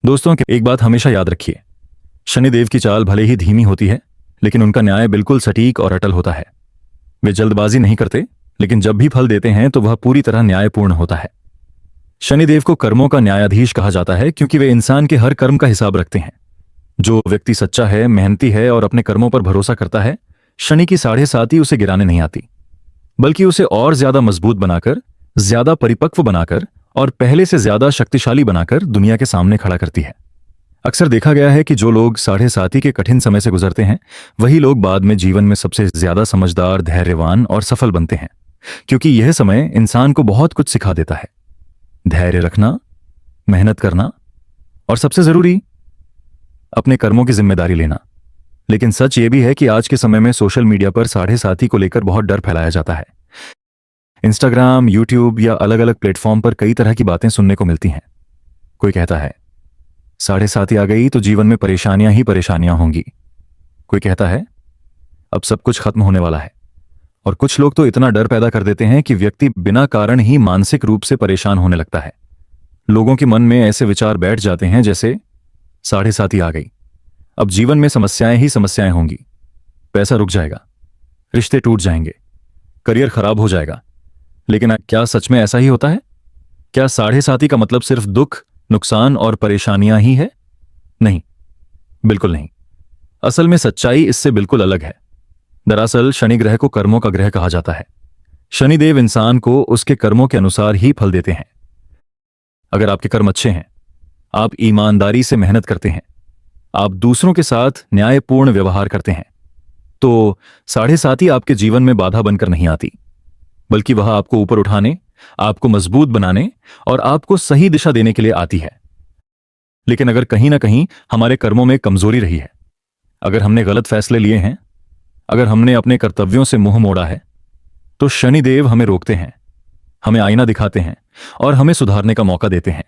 दोस्तों एक बात हमेशा याद रखिए, शनिदेव की चाल भले ही धीमी होती है, लेकिन उनका न्याय बिल्कुल सटीक और अटल होता है। वे जल्दबाजी नहीं करते, लेकिन जब भी फल देते हैं तो वह पूरी तरह न्यायपूर्ण होता है। शनिदेव को कर्मों का न्यायाधीश कहा जाता है क्योंकि वे इंसान के हर कर्म का हिसाब रखते हैं। जो व्यक्ति सच्चा है, मेहनती है और अपने कर्मों पर भरोसा करता है, शनि की 7.5 उसे गिराने नहीं आती, बल्कि उसे और ज्यादा मजबूत बनाकर, ज्यादा परिपक्व बनाकर और पहले से ज्यादा शक्तिशाली बनाकर दुनिया के सामने खड़ा करती है। अक्सर देखा गया है कि जो लोग 7.5 के कठिन समय से गुजरते हैं, वही लोग बाद में जीवन में सबसे ज्यादा समझदार, धैर्यवान और सफल बनते हैं, क्योंकि यह समय इंसान को बहुत कुछ सिखा देता है। धैर्य रखना, मेहनत करना और सबसे जरूरी, अपने कर्मों की जिम्मेदारी लेना। लेकिन सच यह भी है कि आज के समय में सोशल मीडिया पर 7.5 को लेकर बहुत डर फैलाया जाता है। इंस्टाग्राम, यूट्यूब या अलग अलग प्लेटफॉर्म पर कई तरह की बातें सुनने को मिलती हैं। कोई कहता है 7.5 आ गई तो जीवन में परेशानियां ही परेशानियां होंगी। कोई कहता है अब सब कुछ खत्म होने वाला है। और कुछ लोग तो इतना डर पैदा कर देते हैं कि व्यक्ति बिना कारण ही मानसिक रूप से परेशान होने लगता है। लोगों के मन में ऐसे विचार बैठ जाते हैं जैसे 7.5 आ गई, अब जीवन में समस्याएं ही समस्याएं होंगी, पैसा रुक जाएगा, रिश्ते टूट जाएंगे, करियर खराब हो जाएगा। लेकिन क्या सच में ऐसा ही होता है? क्या 7.5 का मतलब सिर्फ दुख, नुकसान और परेशानियां ही है? नहीं, बिल्कुल नहीं। असल में सच्चाई इससे बिल्कुल अलग है। दरअसल शनि ग्रह को कर्मों का ग्रह कहा जाता है। शनिदेव इंसान को उसके कर्मों के अनुसार ही फल देते हैं। अगर आपके कर्म अच्छे हैं, आप ईमानदारी से मेहनत करते हैं, आप दूसरों के साथ न्यायपूर्ण व्यवहार करते हैं, तो 7.5 आपके जीवन में बाधा बनकर नहीं आती, बल्कि वह आपको ऊपर उठाने, आपको मजबूत बनाने और आपको सही दिशा देने के लिए आती है। लेकिन अगर कहीं ना कहीं हमारे कर्मों में कमजोरी रही है, अगर हमने गलत फैसले लिए हैं, अगर हमने अपने कर्तव्यों से मुंह मोड़ा है, तो शनिदेव हमें रोकते हैं, हमें आईना दिखाते हैं और हमें सुधारने का मौका देते हैं।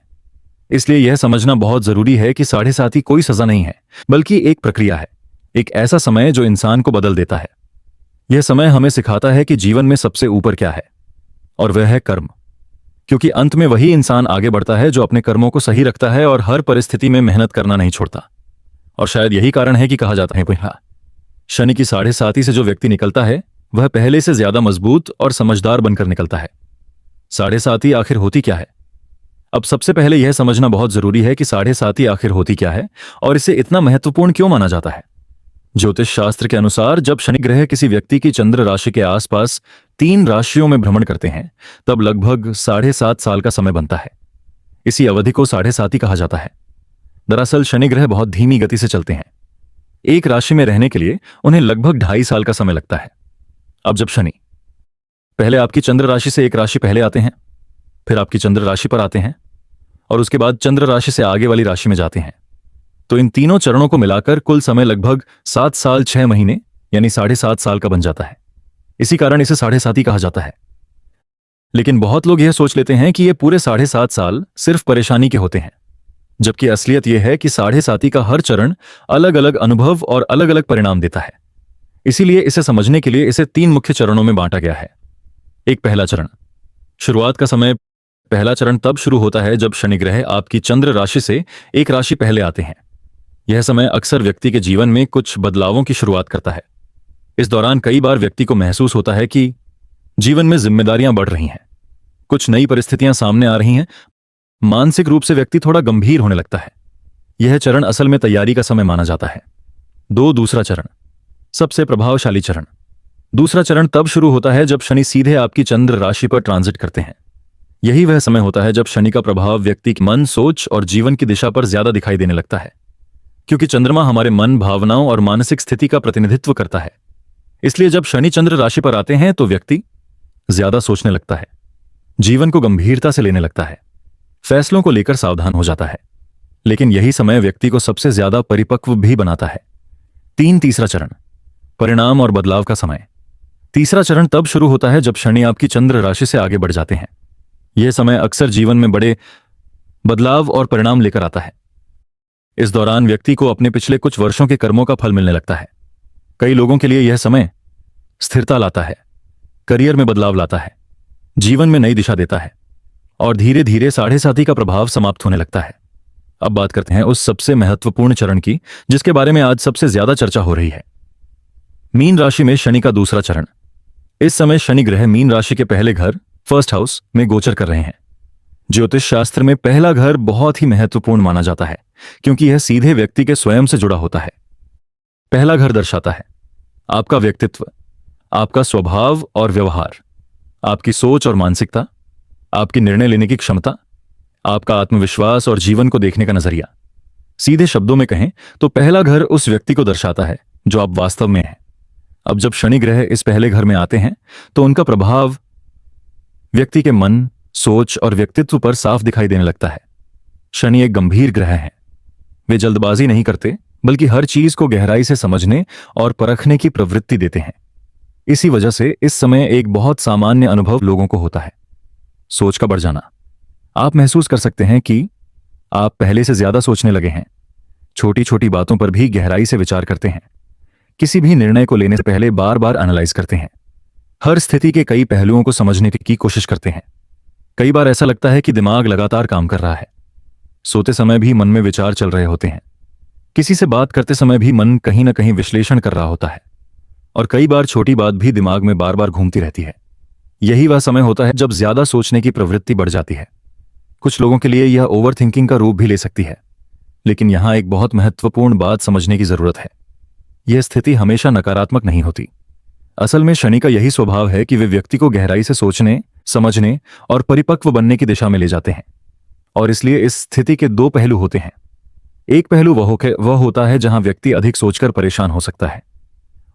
इसलिए यह समझना बहुत जरूरी है कि 7.5 कोई सजा नहीं है, बल्कि एक प्रक्रिया है, एक ऐसा समय जो इंसान को बदल देता है। यह समय हमें सिखाता है कि जीवन में सबसे ऊपर क्या है, और वह है कर्म। क्योंकि अंत में वही इंसान आगे बढ़ता है जो अपने कर्मों को सही रखता है और हर परिस्थिति में मेहनत करना नहीं छोड़ता। और शायद यही कारण है कि कहा जाता है शनि की 7.5 से जो व्यक्ति निकलता है, वह पहले से ज्यादा मजबूत और समझदार बनकर निकलता है। 7.5 आखिर होती क्या है? अब सबसे पहले यह समझना बहुत जरूरी है कि 7.5 आखिर होती क्या है और इसे इतना महत्वपूर्ण क्यों माना जाता है। ज्योतिष शास्त्र के अनुसार जब शनि ग्रह किसी व्यक्ति की चंद्र राशि के आसपास 3 राशियों में भ्रमण करते हैं, तब लगभग 7.5 साल का समय बनता है। इसी अवधि को 7.5 कहा जाता है। दरअसल शनि ग्रह बहुत धीमी गति से चलते हैं। एक राशि में रहने के लिए उन्हें लगभग 2.5 साल का समय लगता है। अब जब शनि पहले आपकी चंद्र राशि से एक राशि पहले आते हैं, फिर आपकी चंद्र राशि पर आते हैं और उसके बाद चंद्र राशि से आगे वाली राशि में जाते हैं, तो इन तीनों चरणों को मिलाकर कुल समय लगभग 7 साल 6 महीने यानी 7.5 साल का बन जाता है। इसी कारण इसे 7.5 कहा जाता है। लेकिन बहुत लोग यह सोच लेते हैं कि ये पूरे 7.5 साल सिर्फ परेशानी के होते हैं, जबकि असलियत यह है कि 7.5 का हर चरण अलग अलग अनुभव और अलग अलग परिणाम देता है। इसीलिए इसे समझने के लिए इसे 3 मुख्य चरणों में बांटा गया है। एक पहला चरण, शुरुआत का समय। पहला चरण तब शुरू होता है जब शनि ग्रह आपकी चंद्र राशि से एक राशि पहले आते हैं। यह समय अक्सर व्यक्ति के जीवन में कुछ बदलावों की शुरुआत करता है। इस दौरान कई बार व्यक्ति को महसूस होता है कि जीवन में जिम्मेदारियां बढ़ रही हैं, कुछ नई परिस्थितियां सामने आ रही हैं, मानसिक रूप से व्यक्ति थोड़ा गंभीर होने लगता है। यह चरण असल में तैयारी का समय माना जाता है। दूसरा चरण, सबसे प्रभावशाली चरण। दूसरा चरण तब शुरू होता है जब शनि सीधे आपकी चंद्र राशि पर ट्रांजिट करते हैं। यही वह समय होता है जब शनि का प्रभाव व्यक्ति के मन, सोच और जीवन की दिशा पर ज्यादा दिखाई देने लगता है। क्योंकि चंद्रमा हमारे मन, भावनाओं और मानसिक स्थिति का प्रतिनिधित्व करता है, इसलिए जब शनि चंद्र राशि पर आते हैं तो व्यक्ति ज्यादा सोचने लगता है, जीवन को गंभीरता से लेने लगता है, फैसलों को लेकर सावधान हो जाता है। लेकिन यही समय व्यक्ति को सबसे ज्यादा परिपक्व भी बनाता है। तीसरा चरण, परिणाम और बदलाव का समय। तीसरा चरण तब शुरू होता है जब शनि आपकी चंद्र राशि से आगे बढ़ जाते हैं। यह समय अक्सर जीवन में बड़े बदलाव और परिणाम लेकर आता है। इस दौरान व्यक्ति को अपने पिछले कुछ वर्षों के कर्मों का फल मिलने लगता है। कई लोगों के लिए यह समय स्थिरता लाता है, करियर में बदलाव लाता है, जीवन में नई दिशा देता है और धीरे धीरे 7.5 का प्रभाव समाप्त होने लगता है। अब बात करते हैं उस सबसे महत्वपूर्ण चरण की जिसके बारे में आज सबसे ज्यादा चर्चा हो रही है, मीन राशि में शनि का दूसरा चरण। इस समय शनि ग्रह मीन राशि के पहले घर, फर्स्ट हाउस में गोचर कर रहे हैं। ज्योतिष शास्त्र में पहला घर बहुत ही महत्वपूर्ण माना जाता है क्योंकि यह सीधे व्यक्ति के स्वयं से जुड़ा होता है। पहला घर दर्शाता है आपका व्यक्तित्व, आपका स्वभाव और व्यवहार, आपकी सोच और मानसिकता, आपकी निर्णय लेने की क्षमता, आपका आत्मविश्वास और जीवन को देखने का नजरिया। सीधे शब्दों में कहें तो पहला घर उस व्यक्ति को दर्शाता है जो आप वास्तव में हैं। अब जब शनि ग्रह इस पहले घर में आते हैं तो उनका प्रभाव व्यक्ति के मन, सोच और व्यक्तित्व पर साफ दिखाई देने लगता है। शनि एक गंभीर ग्रह है। वे जल्दबाजी नहीं करते बल्कि हर चीज को गहराई से समझने और परखने की प्रवृत्ति देते हैं। इसी वजह से इस समय एक बहुत सामान्य अनुभव लोगों को होता है, सोच का बढ़ जाना। आप महसूस कर सकते हैं कि आप पहले से ज्यादा सोचने लगे हैं, छोटी छोटी बातों पर भी गहराई से विचार करते हैं, किसी भी निर्णय को लेने से पहले बार बार एनालाइज करते हैं, हर स्थिति के कई पहलुओं को समझने की कोशिश करते हैं। कई बार ऐसा लगता है कि दिमाग लगातार काम कर रहा है। सोते समय भी मन में विचार चल रहे होते हैं, किसी से बात करते समय भी मन कहीं ना कहीं विश्लेषण कर रहा होता है और कई बार छोटी बात भी दिमाग में बार बार घूमती रहती है। यही वह समय होता है जब ज्यादा सोचने की प्रवृत्ति बढ़ जाती है। कुछ लोगों के लिए यह ओवर थिंकिंग का रूप भी ले सकती है, लेकिन यहां एक बहुत महत्वपूर्ण बात समझने की जरूरत है। यह स्थिति हमेशा नकारात्मक नहीं होती। असल में शनि का यही स्वभाव है कि वे व्यक्ति को गहराई से सोचने, समझने और परिपक्व बनने की दिशा में ले जाते हैं। और इसलिए इस स्थिति के दो पहलू होते हैं। एक पहलू वह होता है जहां व्यक्ति अधिक सोचकर परेशान हो सकता है,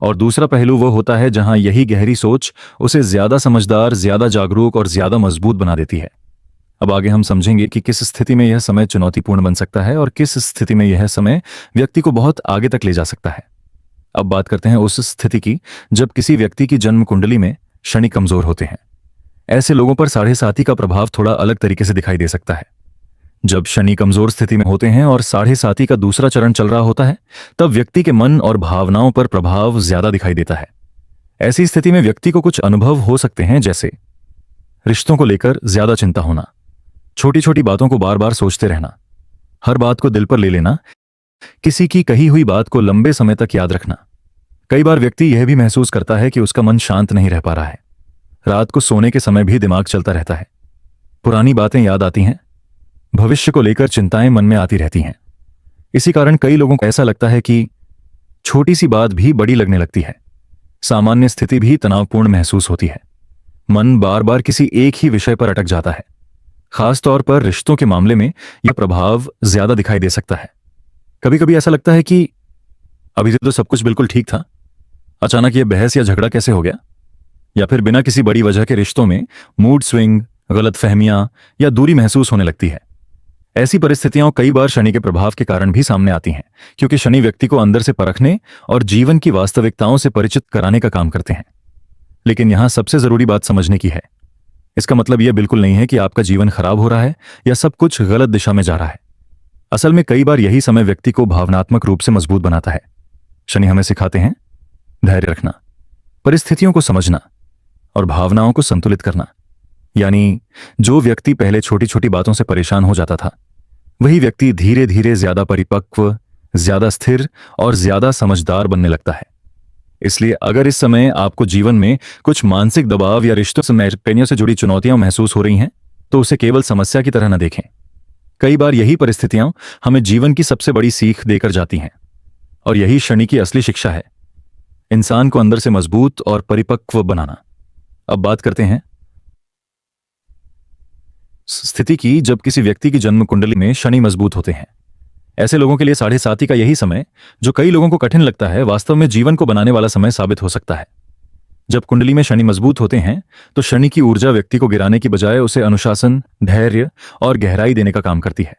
और दूसरा पहलू वह होता है जहां यही गहरी सोच उसे ज्यादा समझदार, ज्यादा जागरूक और ज्यादा मजबूत बना देती है। अब आगे हम समझेंगे कि किस स्थिति में यह समय चुनौतीपूर्ण बन सकता है और किस स्थिति में यह समय व्यक्ति को बहुत आगे तक ले जा सकता है। अब बात करते हैं उस स्थिति की जब किसी व्यक्ति की जन्म कुंडली में शनि कमजोर होते हैं। ऐसे लोगों पर 7.5 का प्रभाव थोड़ा अलग तरीके से दिखाई दे सकता है। जब शनि कमजोर स्थिति में होते हैं और 7.5 का दूसरा चरण चल रहा होता है, तब व्यक्ति के मन और भावनाओं पर प्रभाव ज्यादा दिखाई देता है। ऐसी स्थिति में व्यक्ति को कुछ अनुभव हो सकते हैं, जैसे रिश्तों को लेकर ज्यादा चिंता होना, छोटी छोटी बातों को बार बार सोचते रहना, हर बात को दिल पर ले लेना, किसी की कही हुई बात को लंबे समय तक याद रखना। कई बार व्यक्ति यह भी महसूस करता है कि उसका मन शांत नहीं रह पा रहा है। रात को सोने के समय भी दिमाग चलता रहता है, पुरानी बातें याद आती हैं, भविष्य को लेकर चिंताएं मन में आती रहती हैं। इसी कारण कई लोगों को ऐसा लगता है कि छोटी सी बात भी बड़ी लगने लगती है, सामान्य स्थिति भी तनावपूर्ण महसूस होती है। मन बार बार किसी एक ही विषय पर अटक जाता है। खासतौर पर रिश्तों के मामले में यह प्रभाव ज्यादा दिखाई दे सकता है। कभी कभी ऐसा लगता है कि अभी तो सब कुछ बिल्कुल ठीक था, अचानक यह बहस या झगड़ा कैसे हो गया। या फिर बिना किसी बड़ी वजह के रिश्तों में मूड स्विंग, गलतफहमियां या दूरी महसूस होने लगती है। ऐसी परिस्थितियां कई बार शनि के प्रभाव के कारण भी सामने आती हैं, क्योंकि शनि व्यक्ति को अंदर से परखने और जीवन की वास्तविकताओं से परिचित कराने का काम करते हैं। लेकिन यहां सबसे जरूरी बात समझने की है। इसका मतलब यह बिल्कुल नहीं है कि आपका जीवन खराब हो रहा है या सब कुछ गलत दिशा में जा रहा है। असल में कई बार यही समय व्यक्ति को भावनात्मक रूप से मजबूत बनाता है। शनि हमें सिखाते हैं धैर्य रखना, परिस्थितियों को समझना और भावनाओं को संतुलित करना। यानी जो व्यक्ति पहले छोटी छोटी बातों से परेशान हो जाता था, वही व्यक्ति धीरे धीरे ज्यादा परिपक्व, ज्यादा स्थिर और ज्यादा समझदार बनने लगता है। इसलिए अगर इस समय आपको जीवन में कुछ मानसिक दबाव या रिश्तों से जुड़ी चुनौतियां महसूस हो रही हैं, तो उसे केवल समस्या की तरह न देखें। कई बार यही परिस्थितियां हमें जीवन की सबसे बड़ी सीख देकर जाती हैं, और यही शनि की असली शिक्षा है, इंसान को अंदर से मजबूत और परिपक्व बनाना। अब बात करते हैं स्थिति की जब किसी व्यक्ति की जन्म कुंडली में शनि मजबूत होते हैं। ऐसे लोगों के लिए 7.5 का यही समय, जो कई लोगों को कठिन लगता है, वास्तव में जीवन को बनाने वाला समय साबित हो सकता है। जब कुंडली में शनि मजबूत होते हैं तो शनि की ऊर्जा व्यक्ति को गिराने की बजाय उसे अनुशासन, धैर्य और गहराई देने का काम करती है।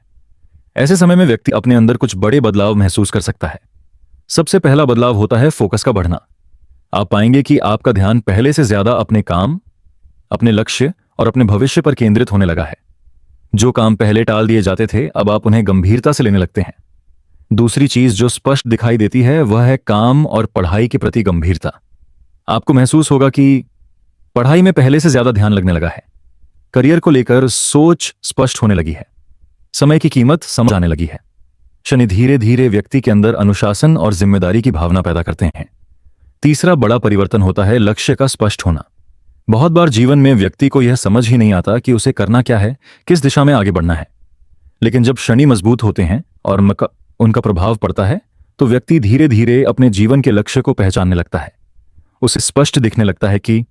ऐसे समय में व्यक्ति अपने अंदर कुछ बड़े बदलाव महसूस कर सकता है। सबसे पहला बदलाव होता है फोकस का बढ़ना। आप पाएंगे कि आपका ध्यान पहले से ज्यादा अपने काम, अपने लक्ष्य और अपने भविष्य पर केंद्रित होने लगा है। जो काम पहले टाल दिए जाते थे, अब आप उन्हें गंभीरता से लेने लगते हैं। दूसरी चीज जो स्पष्ट दिखाई देती है वह है काम और पढ़ाई के प्रति गंभीरता। आपको महसूस होगा कि पढ़ाई में पहले से ज्यादा ध्यान लगने लगा है, करियर को लेकर सोच स्पष्ट होने लगी है, समय की कीमत समझ आने लगी है। शनि धीरे धीरे व्यक्ति के अंदर अनुशासन और जिम्मेदारी की भावना पैदा करते हैं। तीसरा बड़ा परिवर्तन होता है लक्ष्य का स्पष्ट होना। बहुत बार जीवन में व्यक्ति को यह समझ ही नहीं आता कि उसे करना क्या है, किस दिशा में आगे बढ़ना है। लेकिन जब शनि मजबूत होते हैं और उनका प्रभाव पड़ता है तो व्यक्ति धीरे धीरे अपने जीवन के लक्ष्य को पहचानने लगता है। उसे स्पष्ट दिखने लगता है कि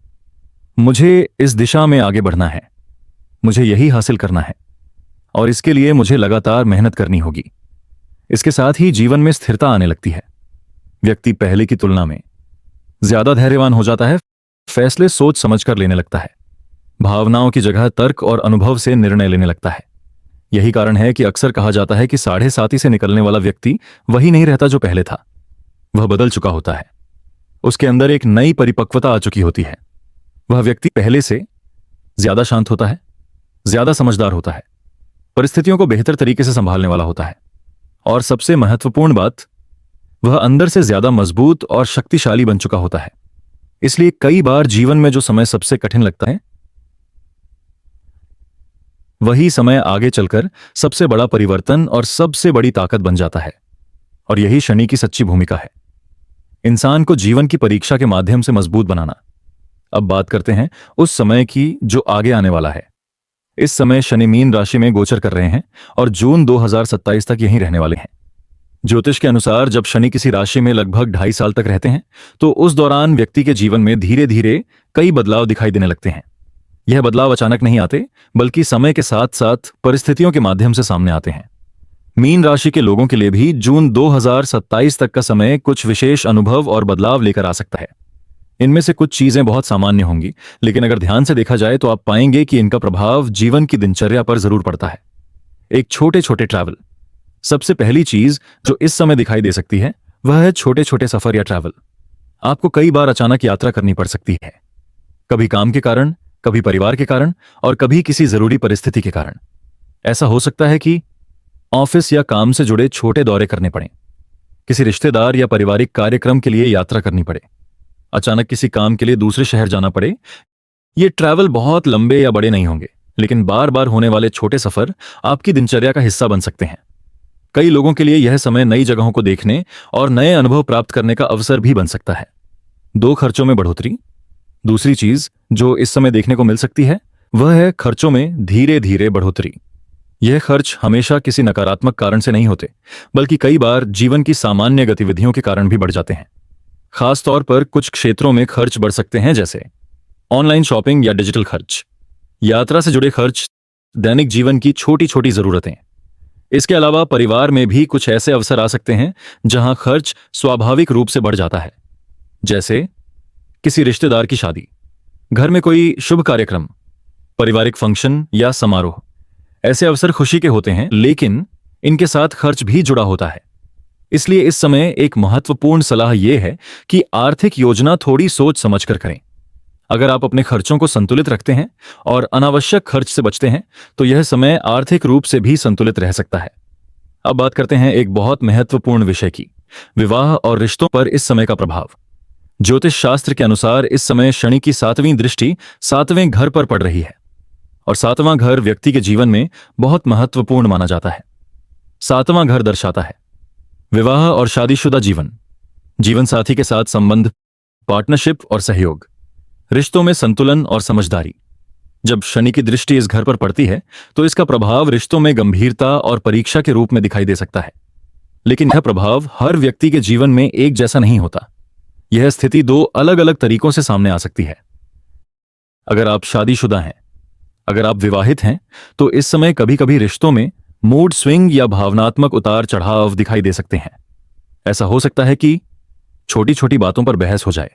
मुझे इस दिशा में आगे बढ़ना है, मुझे यही हासिल करना है और इसके लिए मुझे लगातार मेहनत करनी होगी। इसके साथ ही जीवन में स्थिरता आने लगती है। व्यक्ति पहले की तुलना में ज्यादा धैर्यवान हो जाता है, फैसले सोच समझकर लेने लगता है, भावनाओं की जगह तर्क और अनुभव से निर्णय लेने लगता है। यही कारण है कि अक्सर कहा जाता है कि 7:30 से निकलने वाला व्यक्ति वही नहीं रहता जो पहले था, वह बदल चुका होता है। उसके अंदर एक नई परिपक्वता आ चुकी होती है। वह व्यक्ति पहले से ज्यादा शांत होता है, ज्यादा समझदार होता है, परिस्थितियों को बेहतर तरीके से संभालने वाला होता है और सबसे महत्वपूर्ण बात, वह अंदर से ज्यादा मजबूत और शक्तिशाली बन चुका होता है। इसलिए कई बार जीवन में जो समय सबसे कठिन लगता है वही समय आगे चलकर सबसे बड़ा परिवर्तन और सबसे बड़ी ताकत बन जाता है। और यही शनि की सच्ची भूमिका है, इंसान को जीवन की परीक्षा के माध्यम से मजबूत बनाना। अब बात करते हैं उस समय की जो आगे आने वाला है। इस समय शनि मीन राशि में गोचर कर रहे हैं और जून 2027 तक यहीं रहने वाले हैं। ज्योतिष के अनुसार जब शनि किसी राशि में लगभग 2.5 साल तक रहते हैं तो उस दौरान व्यक्ति के जीवन में धीरे धीरे कई बदलाव दिखाई देने लगते हैं। यह बदलाव अचानक नहीं आते, बल्कि समय के साथ साथ परिस्थितियों के माध्यम से सामने आते हैं। मीन राशि के लोगों के लिए भी जून 2027 तक का समय कुछ विशेष अनुभव और बदलाव लेकर आ सकता है। इनमें से कुछ चीजें बहुत सामान्य होंगी, लेकिन अगर ध्यान से देखा जाए तो आप पाएंगे कि इनका प्रभाव जीवन की दिनचर्या पर जरूर पड़ता है। एक छोटे छोटे ट्रैवल। सबसे पहली चीज जो इस समय दिखाई दे सकती है वह है छोटे छोटे सफर या ट्रैवल। आपको कई बार अचानक यात्रा करनी पड़ सकती है, कभी काम के कारण, कभी परिवार के कारण और कभी किसी जरूरी परिस्थिति के कारण। ऐसा हो सकता है कि ऑफिस या काम से जुड़े छोटे दौरे करने पड़े, किसी रिश्तेदार या पारिवारिक कार्यक्रम के लिए यात्रा करनी पड़े, अचानक किसी काम के लिए दूसरे शहर जाना पड़े। ये ट्रैवल बहुत लंबे या बड़े नहीं होंगे, लेकिन बार बार होने वाले छोटे सफर आपकी दिनचर्या का हिस्सा बन सकते हैं। कई लोगों के लिए यह समय नई जगहों को देखने और नए अनुभव प्राप्त करने का अवसर भी बन सकता है। 2 खर्चों में बढ़ोतरी। दूसरी चीज जो इस समय देखने को मिल सकती है वह है खर्चों में धीरे धीरे बढ़ोतरी। यह खर्च हमेशा किसी नकारात्मक कारण से नहीं होते, बल्कि कई बार जीवन की सामान्य गतिविधियों के कारण भी बढ़ जाते हैं। खास तौर पर कुछ क्षेत्रों में खर्च बढ़ सकते हैं, जैसे ऑनलाइन शॉपिंग या डिजिटल खर्च, यात्रा से जुड़े खर्च, दैनिक जीवन की छोटी छोटी जरूरतें। इसके अलावा परिवार में भी कुछ ऐसे अवसर आ सकते हैं जहां खर्च स्वाभाविक रूप से बढ़ जाता है, जैसे किसी रिश्तेदार की शादी, घर में कोई शुभ कार्यक्रम, पारिवारिक फंक्शन या समारोह। ऐसे अवसर खुशी के होते हैं, लेकिन इनके साथ खर्च भी जुड़ा होता है। इसलिए इस समय एक महत्वपूर्ण सलाह यह है कि आर्थिक योजना थोड़ी सोच समझकर करें। अगर आप अपने खर्चों को संतुलित रखते हैं और अनावश्यक खर्च से बचते हैं तो यह समय आर्थिक रूप से भी संतुलित रह सकता है। अब बात करते हैं एक बहुत महत्वपूर्ण विषय की, विवाह और रिश्तों पर इस समय का प्रभाव। ज्योतिष शास्त्र के अनुसार इस समय शनि की 7वीं दृष्टि 7वें घर पर पड़ रही है और 7वां घर व्यक्ति के जीवन में बहुत महत्वपूर्ण माना जाता है। 7वां घर दर्शाता है विवाह और शादीशुदा जीवन, जीवन साथी के साथ संबंध, पार्टनरशिप और सहयोग, रिश्तों में संतुलन और समझदारी। जब शनि की दृष्टि इस घर पर पड़ती है तो इसका प्रभाव रिश्तों में गंभीरता और परीक्षा के रूप में दिखाई दे सकता है। लेकिन यह प्रभाव हर व्यक्ति के जीवन में एक जैसा नहीं होता। यह स्थिति 2 अलग अलग तरीकों से सामने आ सकती है। अगर आप शादीशुदा हैं, अगर आप विवाहित हैं, तो इस समय कभी कभी रिश्तों में मूड स्विंग या भावनात्मक उतार चढ़ाव दिखाई दे सकते हैं। ऐसा हो सकता है कि छोटी छोटी बातों पर बहस हो जाए,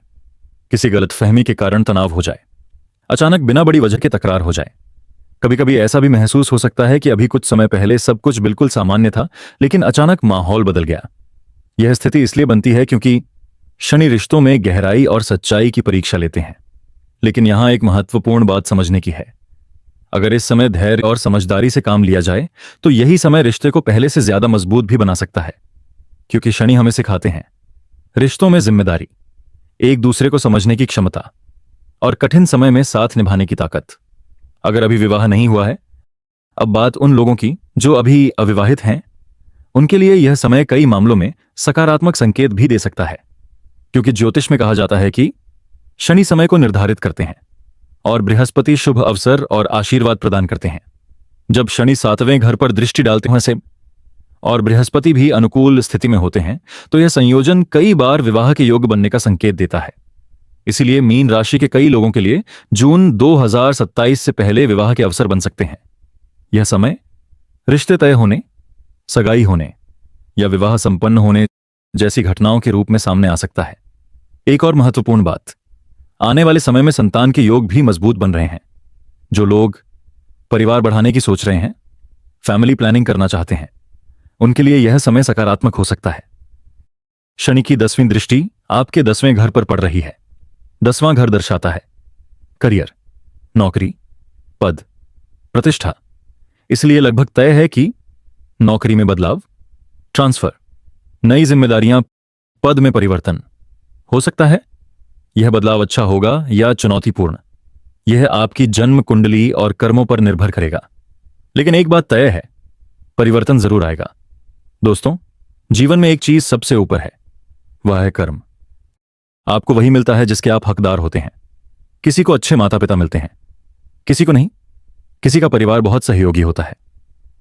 किसी गलतफहमी के कारण तनाव हो जाए, अचानक बिना बड़ी वजह के तकरार हो जाए। कभी कभी ऐसा भी महसूस हो सकता है कि अभी कुछ समय पहले सब कुछ बिल्कुल सामान्य था, लेकिन अचानक माहौल बदल गया। यह स्थिति इसलिए बनती है क्योंकि शनि रिश्तों में गहराई और सच्चाई की परीक्षा लेते हैं। लेकिन यहां एक महत्वपूर्ण बात समझने की है। अगर इस समय धैर्य और समझदारी से काम लिया जाए तो यही समय रिश्ते को पहले से ज्यादा मजबूत भी बना सकता है, क्योंकि शनि हमें सिखाते हैं रिश्तों में जिम्मेदारी, एक दूसरे को समझने की क्षमता और कठिन समय में साथ निभाने की ताकत। अगर अभी विवाह नहीं हुआ है, अब बात उन लोगों की जो अभी अविवाहित हैं, उनके लिए यह समय कई मामलों में सकारात्मक संकेत भी दे सकता है, क्योंकि ज्योतिष में कहा जाता है कि शनि समय को निर्धारित करते हैं और बृहस्पति शुभ अवसर और आशीर्वाद प्रदान करते हैं। जब शनि 7वें घर पर दृष्टि डालते हैं से और बृहस्पति भी अनुकूल स्थिति में होते हैं, तो यह संयोजन कई बार विवाह के योग बनने का संकेत देता है। इसीलिए मीन राशि के कई लोगों के लिए जून 2027 से पहले विवाह के अवसर बन सकते हैं। यह समय रिश्ते तय होने, सगाई होने या विवाह संपन्न होने जैसी घटनाओं के रूप में सामने आ सकता है। एक और महत्वपूर्ण बात, आने वाले समय में संतान के योग भी मजबूत बन रहे हैं। जो लोग परिवार बढ़ाने की सोच रहे हैं, फैमिली प्लानिंग करना चाहते हैं, उनके लिए यह समय सकारात्मक हो सकता है। शनि की 10वीं दृष्टि आपके 10वें घर पर पड़ रही है। 10वां घर दर्शाता है करियर, नौकरी, पद, प्रतिष्ठा। इसलिए लगभग तय है कि नौकरी में बदलाव, ट्रांसफर, नई जिम्मेदारियां, पद में परिवर्तन हो सकता है। यह बदलाव अच्छा होगा या चुनौतीपूर्ण, यह आपकी जन्म कुंडली और कर्मों पर निर्भर करेगा। लेकिन एक बात तय है, परिवर्तन जरूर आएगा। दोस्तों, जीवन में एक चीज सबसे ऊपर है, वह है कर्म। आपको वही मिलता है जिसके आप हकदार होते हैं। किसी को अच्छे माता पिता मिलते हैं, किसी को नहीं। किसी का परिवार बहुत सहयोगी होता है,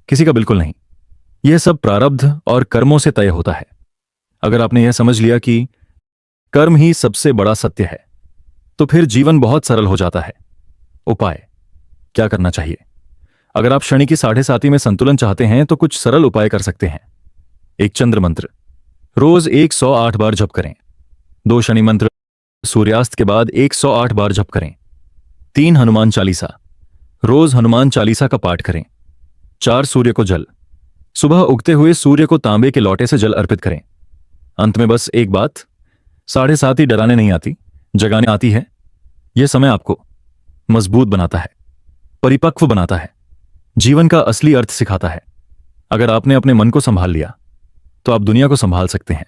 किसी का बिल्कुल नहीं। यह सब प्रारब्ध और कर्मों से तय होता है। अगर आपने यह समझ लिया कि कर्म ही सबसे बड़ा सत्य है, तो फिर जीवन बहुत सरल हो जाता है। उपाय क्या करना चाहिए? अगर आप शनि की 7.5 में संतुलन चाहते हैं तो कुछ सरल उपाय कर सकते हैं। एक चंद्र मंत्र रोज 108 बार जप करें। 2 शनि मंत्र सूर्यास्त के बाद 108 बार जप करें। 3 हनुमान चालीसा रोज हनुमान चालीसा का पाठ करें। 4 सूर्य को जल, सुबह उगते हुए सूर्य को तांबे के लोटे से जल अर्पित करें। अंत में बस एक बात, 7.5 डराने नहीं आती, जगाने आती है। यह समय आपको मजबूत बनाता है, परिपक्व बनाता है, जीवन का असली अर्थ सिखाता है। अगर आपने अपने मन को संभाल लिया तो आप दुनिया को संभाल सकते हैं।